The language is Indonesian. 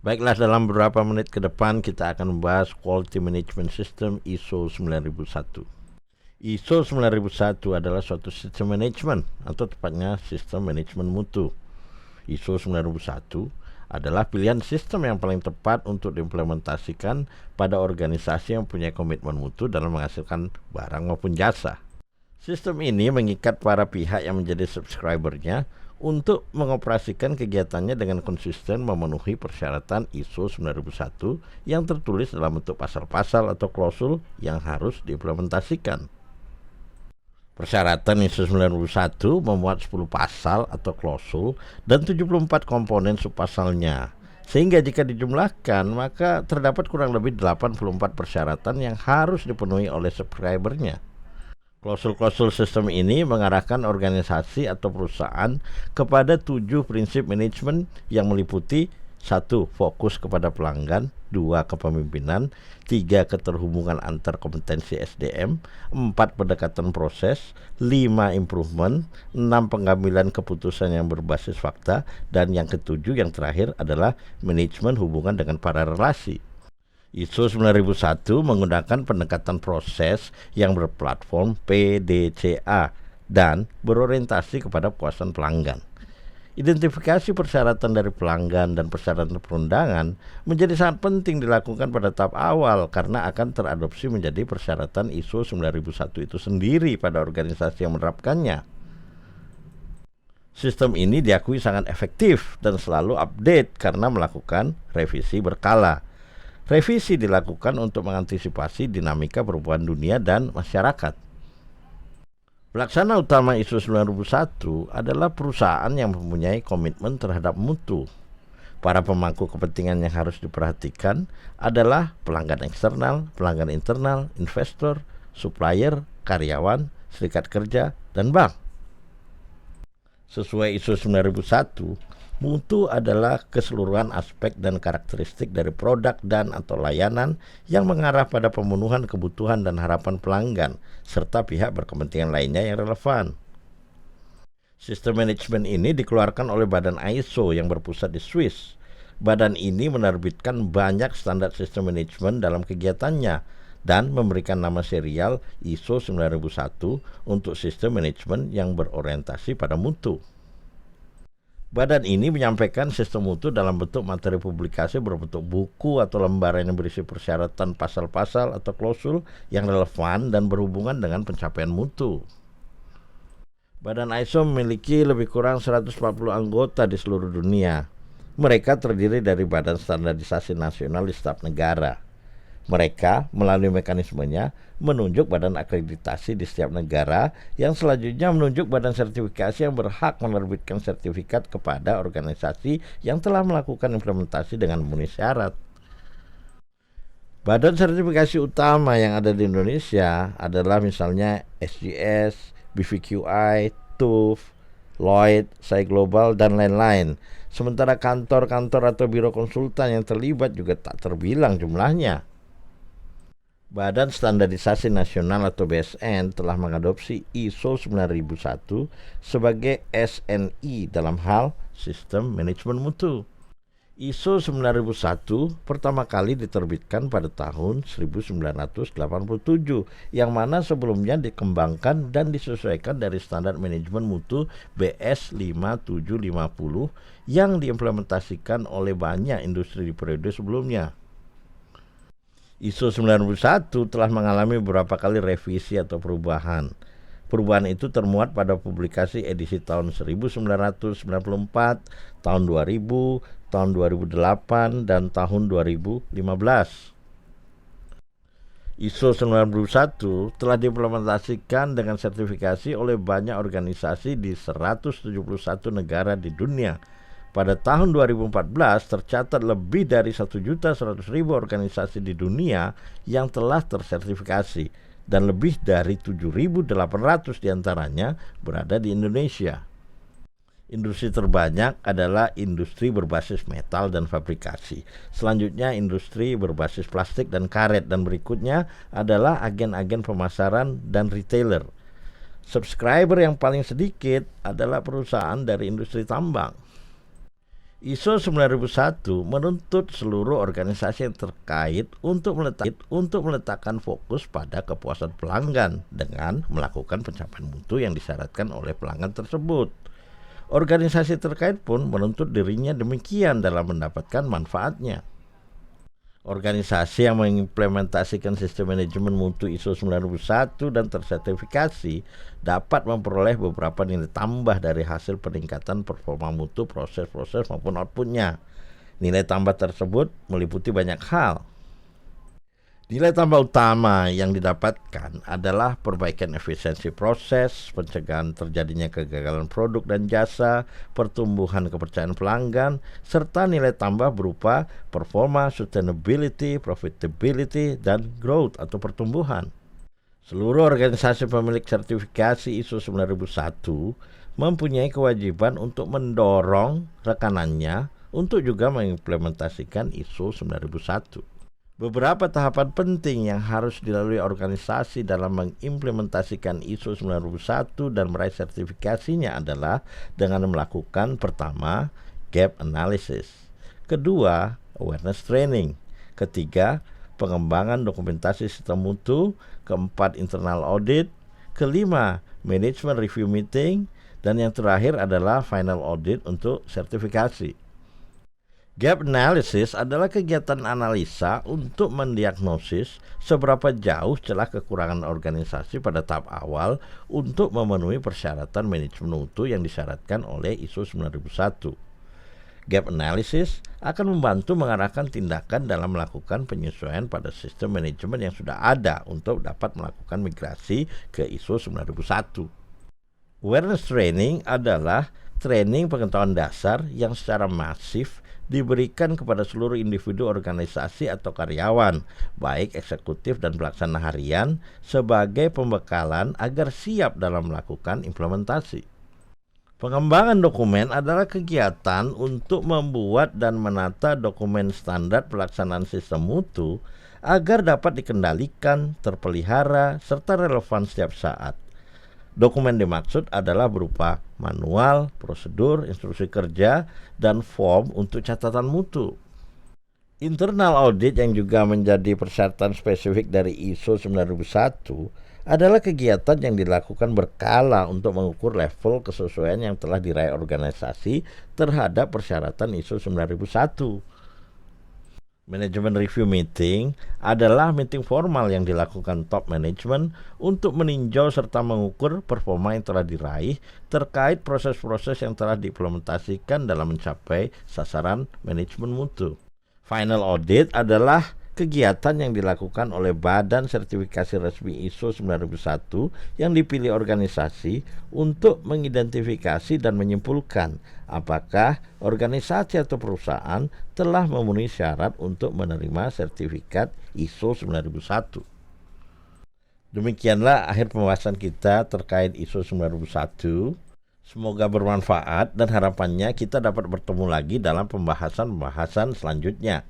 Baiklah, dalam beberapa menit ke depan kita akan membahas Quality Management System ISO 9001. ISO 9001 adalah suatu sistem manajemen atau tepatnya sistem manajemen mutu. ISO 9001 adalah pilihan sistem yang paling tepat untuk diimplementasikan pada organisasi yang punya komitmen mutu dalam menghasilkan barang maupun jasa. Sistem ini mengikat para pihak yang menjadi subscribernya untuk mengoperasikan kegiatannya dengan konsisten memenuhi persyaratan ISO 9001 yang tertulis dalam bentuk pasal-pasal atau klausul yang harus diimplementasikan. Persyaratan ISO 9001 memuat 10 pasal atau klausul dan 74 komponen subpasalnya. Sehingga jika dijumlahkan, maka terdapat kurang lebih 84 persyaratan yang harus dipenuhi oleh subscribernya. Klausul-klausul sistem ini mengarahkan organisasi atau perusahaan kepada 7 prinsip manajemen yang meliputi 1. Fokus kepada pelanggan, 2. Kepemimpinan, 3. Keterhubungan antar kompetensi SDM, 4. Pendekatan proses, 5. Improvement, 6. Pengambilan keputusan yang berbasis fakta, dan yang ketujuh yang terakhir adalah manajemen hubungan dengan para relasi. ISO 9001 menggunakan pendekatan proses yang berplatform PDCA dan berorientasi kepada kepuasan pelanggan. Identifikasi persyaratan dari pelanggan dan persyaratan perundangan menjadi sangat penting dilakukan pada tahap awal karena akan teradopsi menjadi persyaratan ISO 9001 itu sendiri pada organisasi yang menerapkannya. Sistem ini diakui sangat efektif dan selalu update karena melakukan revisi berkala. Revisi dilakukan untuk mengantisipasi dinamika perubahan dunia dan masyarakat. Pelaksana utama ISO 9001 adalah perusahaan yang mempunyai komitmen terhadap mutu. Para pemangku kepentingan yang harus diperhatikan adalah pelanggan eksternal, pelanggan internal, investor, supplier, karyawan, serikat kerja, dan bank. Sesuai ISO 9001, mutu adalah keseluruhan aspek dan karakteristik dari produk dan atau layanan yang mengarah pada pemenuhan kebutuhan dan harapan pelanggan serta pihak berkepentingan lainnya yang relevan. Sistem manajemen ini dikeluarkan oleh Badan ISO yang berpusat di Swiss. Badan ini menerbitkan banyak standar sistem manajemen dalam kegiatannya dan memberikan nama serial ISO 9001 untuk sistem manajemen yang berorientasi pada mutu. Badan ini menyampaikan sistem mutu dalam bentuk materi publikasi berbentuk buku atau lembaran yang berisi persyaratan pasal-pasal atau klausul yang relevan dan berhubungan dengan pencapaian mutu. Badan ISO memiliki lebih kurang 140 anggota di seluruh dunia. Mereka terdiri dari badan standarisasi nasional di setiap negara. Mereka melalui mekanismenya menunjuk badan akreditasi di setiap negara yang selanjutnya menunjuk badan sertifikasi yang berhak menerbitkan sertifikat kepada organisasi yang telah melakukan implementasi dengan memenuhi syarat. Badan sertifikasi utama yang ada di Indonesia adalah misalnya SGS, BVQI, TÜV, Lloyd, SAI Global, dan lain-lain. Sementara kantor-kantor atau biro konsultan yang terlibat juga tak terbilang jumlahnya. Badan Standarisasi Nasional atau BSN telah mengadopsi ISO 9001 sebagai SNI dalam hal sistem manajemen mutu. ISO 9001 pertama kali diterbitkan pada tahun 1987 yang mana sebelumnya dikembangkan dan disesuaikan dari standar manajemen mutu BS 5750 yang diimplementasikan oleh banyak industri di periode sebelumnya. ISO 91 telah mengalami beberapa kali revisi atau perubahan. Perubahan itu termuat pada publikasi edisi tahun 1994, tahun 2000, tahun 2008, dan tahun 2015. ISO 91 telah diimplementasikan dengan sertifikasi oleh banyak organisasi di 171 negara di dunia. Pada tahun 2014 tercatat lebih dari 1.100.000 organisasi di dunia yang telah tersertifikasi dan lebih dari 7.800 diantaranya berada di Indonesia. Industri terbanyak adalah industri berbasis metal dan fabrikasi. Selanjutnya industri berbasis plastik dan karet, dan berikutnya adalah agen-agen pemasaran dan retailer. Subscriber yang paling sedikit adalah perusahaan dari industri tambang. ISO 9001 menuntut seluruh organisasi yang terkait untuk meletakkan fokus pada kepuasan pelanggan dengan melakukan pencapaian mutu yang disyaratkan oleh pelanggan tersebut. Organisasi terkait pun menuntut dirinya demikian dalam mendapatkan manfaatnya. Organisasi yang mengimplementasikan sistem manajemen mutu ISO 9001 dan tersertifikasi dapat memperoleh beberapa nilai tambah dari hasil peningkatan performa mutu proses-proses maupun outputnya. Nilai tambah tersebut meliputi banyak hal. Nilai tambah utama yang didapatkan adalah perbaikan efisiensi proses, pencegahan terjadinya kegagalan produk dan jasa, pertumbuhan kepercayaan pelanggan, serta nilai tambah berupa performa, sustainability, profitability, dan growth atau pertumbuhan. Seluruh organisasi pemilik sertifikasi ISO 9001 mempunyai kewajiban untuk mendorong rekanannya untuk juga mengimplementasikan ISO 9001. Beberapa tahapan penting yang harus dilalui organisasi dalam mengimplementasikan ISO 9001 dan meraih sertifikasinya adalah dengan melakukan pertama, gap analysis, kedua, awareness training, ketiga, pengembangan dokumentasi sistem mutu, keempat, internal audit, kelima, management review meeting, dan yang terakhir adalah final audit untuk sertifikasi. Gap analysis adalah kegiatan analisa untuk mendiagnosis seberapa jauh celah kekurangan organisasi pada tahap awal untuk memenuhi persyaratan manajemen mutu yang disyaratkan oleh ISO 9001. Gap analysis akan membantu mengarahkan tindakan dalam melakukan penyesuaian pada sistem manajemen yang sudah ada untuk dapat melakukan migrasi ke ISO 9001. Awareness training adalah training pengetahuan dasar yang secara masif diberikan kepada seluruh individu organisasi atau karyawan, baik eksekutif dan pelaksana harian, sebagai pembekalan agar siap dalam melakukan implementasi. Pengembangan dokumen adalah kegiatan untuk membuat dan menata dokumen standar pelaksanaan sistem mutu agar dapat dikendalikan, terpelihara, serta relevan setiap saat. Dokumen dimaksud adalah berupa manual, prosedur, instruksi kerja, dan form untuk catatan mutu. Internal audit yang juga menjadi persyaratan spesifik dari ISO 9001 adalah kegiatan yang dilakukan berkala untuk mengukur level kesesuaian yang telah diraih organisasi terhadap persyaratan ISO 9001. Manajemen review meeting adalah meeting formal yang dilakukan top management untuk meninjau serta mengukur performa yang telah diraih terkait proses-proses yang telah diimplementasikan dalam mencapai sasaran manajemen mutu. Final audit adalah kegiatan yang dilakukan oleh Badan Sertifikasi Resmi ISO 9001 yang dipilih organisasi untuk mengidentifikasi dan menyimpulkan apakah organisasi atau perusahaan telah memenuhi syarat untuk menerima sertifikat ISO 9001. Demikianlah akhir pembahasan kita terkait ISO 9001. Semoga bermanfaat dan harapannya kita dapat bertemu lagi dalam pembahasan-pembahasan selanjutnya.